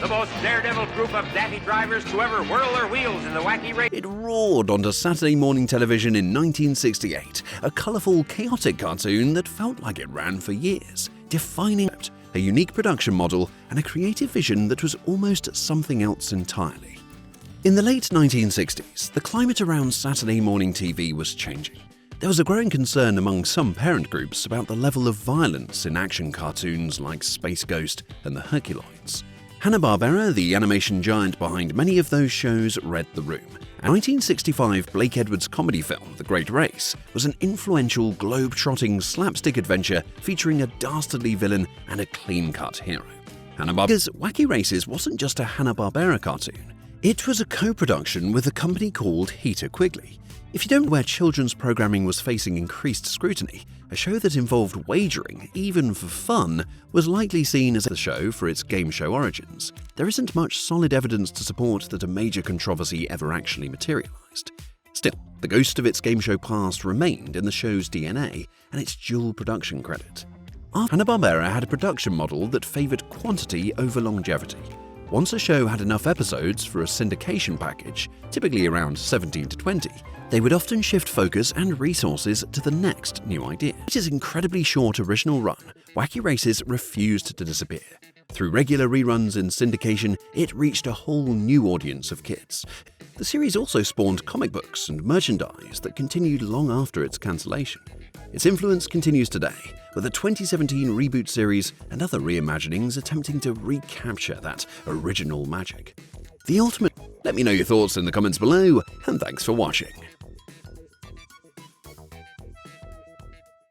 most daredevil group of daffy drivers to ever whirl their wheels in the Wacky Race. It roared onto Saturday morning television in 1968, a colourful, chaotic cartoon that felt like it ran for years, defining a unique production model and a creative vision that was almost something else entirely. In the late 1960s, the climate around Saturday morning TV was changing. There was a growing concern among some parent groups about the level of violence in action cartoons like Space Ghost and the Herculoids. Hanna-Barbera, the animation giant behind many of those shows, read the room. A 1965 Blake Edwards comedy film, The Great Race, was an influential, globe-trotting slapstick adventure featuring a dastardly villain and a clean-cut hero. Hanna-Barbera's Wacky Races wasn't just a Hanna-Barbera cartoon. It was a co-production with a company called Heater Quigley. If you don't know where children's programming was facing increased scrutiny, a show that involved wagering, even for fun, was likely seen as a show for its game show origins. There isn't much solid evidence to support that a major controversy ever actually materialized. Still, the ghost of its game show past remained in the show's DNA and its dual production credit. Hanna-Barbera had a production model that favored quantity over longevity. Once a show had enough episodes for a syndication package, typically around 17 to 20, they would often shift focus and resources to the next new idea. With its incredibly short original run, Wacky Races refused to disappear. Through regular reruns in syndication, it reached a whole new audience of kids. The series also spawned comic books and merchandise that continued long after its cancellation. Its influence continues today, with the 2017 reboot series and other reimaginings attempting to recapture that original magic. The ultimate. Let me know your thoughts in the comments below, and thanks for watching.